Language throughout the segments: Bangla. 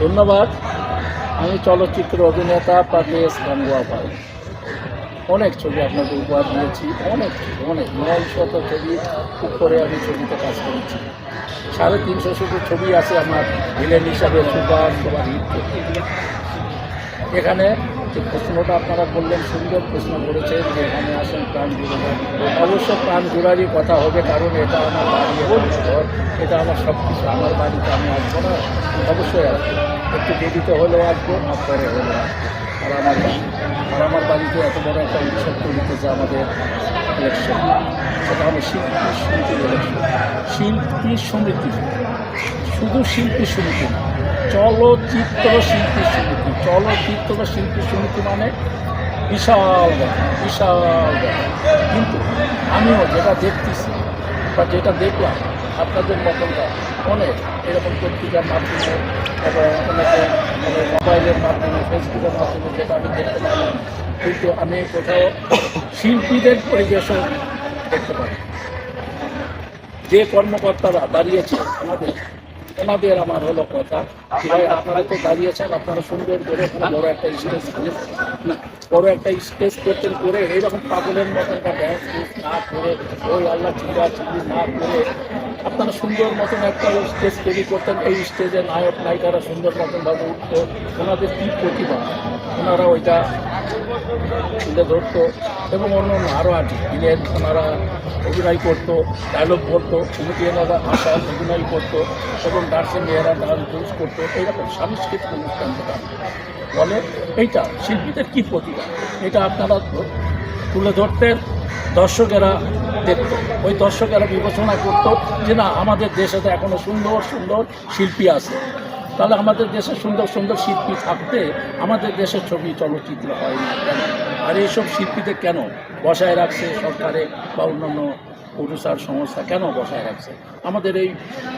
ধন্যবাদ। আমি চলচ্চিত্র অভিনেতা প্রাদেশ গাঙ্গুয়া পাল। অনেক ছবি আপনাকে উপহার দিয়েছি, অনেক 900 ছবি উপরে আমি ছবিতে কাজ করেছি। 350 শুধু ছবি আছে আমার ভিলেন হিসাবে, সুপার হিট ছবি। এখানে যে প্রশ্নটা আপনারা বললেন, সুন্দর প্রশ্ন করেছেন যে এখানে আসেন প্রাণ জুড়ে। অবশ্য প্রাণ জোড়ারই কথা হবে, কারণ এটা আমার বাড়ি, ঘর, এটা আমার সব কিছু। আমার বাড়িতে আমি আসবো না, অবশ্যই আসবো, একটু দেরিতে হলেও আসবো, আর পরে হলেও আসবো। আর আমার বাড়িতে এত বড় একটা উৎসব চলতেছে আমাদের ইলেকশন, সেটা হলো শিল্পী সমিতির ইলেকশন। শিল্পী সমিতি, শুধু শিল্পী সমিতি না, চলচ্চিত্র শিল্পী সমিতি মানে বিশাল ব্যাপার, বিশাল ব্যাপার। কিন্তু আমিও যেটা দেখতেছি বা যেটা দেখলাম, আপনাদের মতনটা অনেক এরকম পত্রিকার মাধ্যমে এবং অনেকে মোবাইলের মাধ্যমে, ফেসবুকের মাধ্যমে যেটা আমি দেখতে পারলাম, কিন্তু আমি কোথাও শিল্পীদের পরিবেশও দেখতে পারি। যে কর্মকর্তারা দাঁড়িয়েছে ওনাদের আমার হলো কথা, ভাই আপনারা তো দাঁড়িয়েছেন, আপনারা সুন্দর করে বড় একটা স্টেজ করতেন, করে এইরকম পাগলের মতন একটা ড্যান্স না করে, ওই আল্লাহ চিল্লি না করে আপনারা সুন্দর মতন একটা স্টেজ তৈরি করতেন। এই স্টেজে নায়ক নায়িকারা সুন্দর মতনভাবে উঠত, ওনাদের কী প্রতিভা, ওনারা ওইটা তুলে ধরতো। এবং অন্য আরও আছে দিনের ওনারা অভিনয় করতো, ডায়লগ বলতো, কমেডিয়ানরা ভাষা অভিনয় করতো এবং ডান্সের মেয়েরা ডান্স করতো। এইরকম সাংস্কৃতিক অনুষ্ঠান বলে এইটা শিল্পীদের কী প্রতিভা, এটা আপনারা তুলে ধরতেন, দর্শকেরা দেখত। ওই দর্শকেরা বিবেচনা করতো যে না, আমাদের দেশে তো এখনও সুন্দর সুন্দর শিল্পী আছে, তাহলে আমাদের দেশে সুন্দর সুন্দর শিল্পী থাকতে আমাদের দেশের ছবি চলচ্চিত্র হয় না কেন? আর এইসব শিল্পীদের কেন বসায় রাখছে সরকারে বা অন্যান্য প্রডিউসার সংস্থা, কেন বসায় রাখছে? আমাদের এই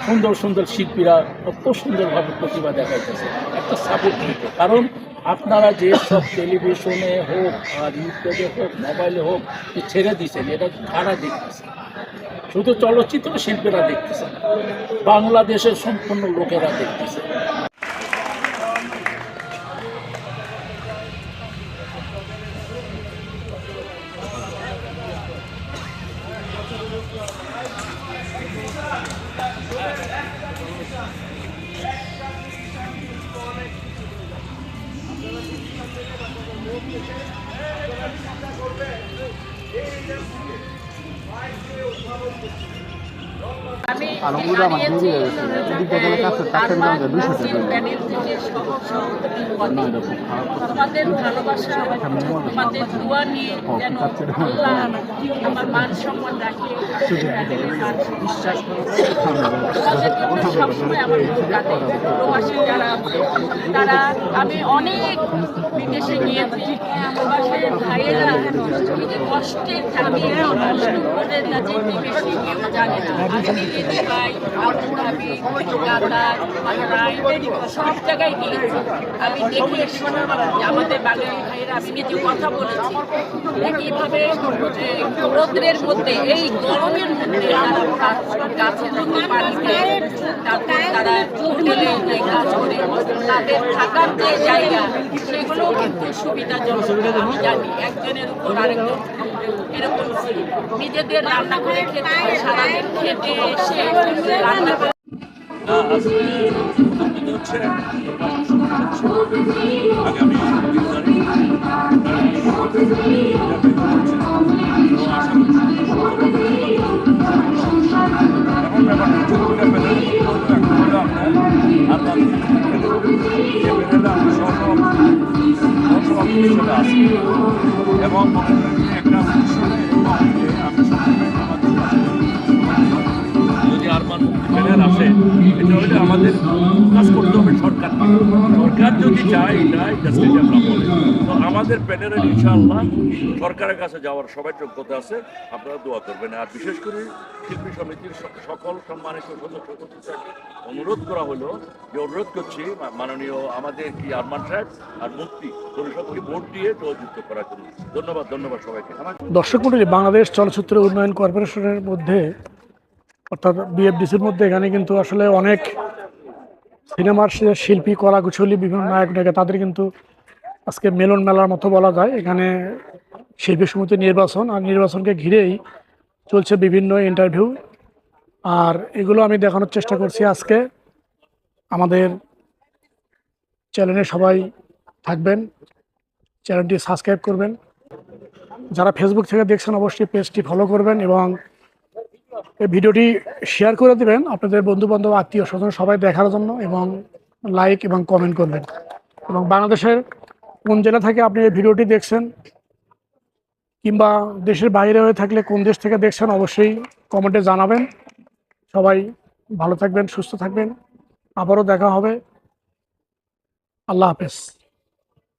সুন্দর সুন্দর শিল্পীরা কত সুন্দরভাবে প্রতিভা দেখাইতেছে, একটা সাপোর্ট দিতে। কারণ আপনারা যে সব টেলিভিশনে হোক আর ইউটিউবে হোক, মোবাইলে হোক, ছেড়ে দিচ্ছেন, এটা কারা দেখতেছে? শুধু চলচ্চিত্র শিল্পীরা দেখতেছে না, বাংলাদেশের সম্পূর্ণ লোকেরা দেখতেছে। আমি দাঁড়িয়েছি প্যানেল থেকে আমাদের ভালোবাসা, আমাদের দোয়া নিয়ে যেন আল্লাহ আমার মান সম্মান রাখে, বিশ্বাস আমাদের জন্য সবসময় আমার প্রবাসী যারা তারা, আমি অনেক বিদেশে গিয়েছি, প্রবাসের ভাইয়েরা এই যে কষ্টের থাকি ওদের কাছে বেশি কেউ জানে না। আমি দুবাই, আবুধাবি, কাতার, বাহরাইন সব জায়গায় গিয়েছি। আমি দেখেছি আমাদের বাঙালি ভাইয়েরা, আমি নিজে কথা বলেছি, একইভাবে রৌদ্রের মধ্যে, এই গরমের মধ্যে গাছের মধ্যে পানি খেয়ে তারপর তারা হোটেলে কাজ করে, তাদের থাকার যে জায়গা সেগুলো কিন্তু সুবিধাজনক। আমি জানি একজনের উপর আরেকজন এরকম নিজেদের রান্না করে খেতে হয়, সারাদিন খেতে এসে রান্না করে। এবং একটা যদি আরমান প্লেয়ার আসে, এটা হলে আমাদের কাজ করতে হবে সরকারকে। সরকার যদি চায় এটা ইন্ডাস্ট্রিটা বলে, তো আমাদের প্যানেলের ইনশাআল্লাহ সরকারের কাছে যাওয়ার সবাই যোগ্যতা আছে। আপনারা দোয়া করবেন। আর বিশেষ করে শিল্পী সমিতির সকল সম্মানিত সদস্যকে অনুরোধ করা হলো, যে অনুরোধ করছি মাননীয় আমাদের কি আরমান সাহেব আর মুফতি পরিষদকে ভোট দিয়ে জয়যুক্ত করার জন্য। ধন্যবাদ সবাইকে। দর্শক মণ্ডলী, বাংলাদেশ চলচ্চিত্র উন্নয়ন কর্পোরেশনের মধ্যে অর্থাৎ বিএফডিসির মধ্যে এখানে কিন্তু আসলে অনেক সিনেমার শিল্পী, কলাকুশলী, বিভিন্ন নায়ক নায়িকা তাদের কিন্তু আজকে মিলন মেলার মতো বলা যায়। এখানে শিল্পী সমিতি নির্বাচন, আর নির্বাচনকে ঘিরেই চলছে বিভিন্ন ইন্টারভিউ। আর এগুলো আমি দেখানোর চেষ্টা করছি আজকে। আমাদের চ্যানেলে সবাই থাকবেন, চ্যানেলটি সাবস্ক্রাইব করবেন। যারা ফেসবুক থেকে দেখছেন অবশ্যই পেজটি ফলো করবেন এবং এই ভিডিওটি শেয়ার করে দিবেন আপনাদের বন্ধুবান্ধব, আত্মীয় স্বজন সবাই দেখার জন্য, এবং লাইক এবং কমেন্ট করবেন। এবং বাংলাদেশের কোন জেলা থেকে আপনি এই ভিডিওটি দেখছেন, কিংবা দেশের বাইরে হয়ে থাকলে কোন দেশ থেকে দেখছেন, অবশ্যই কমেন্টে জানাবেন। সবাই ভালো থাকবেন, সুস্থ থাকবেন। আবারও দেখা হবে। আল্লাহ হাফেজ।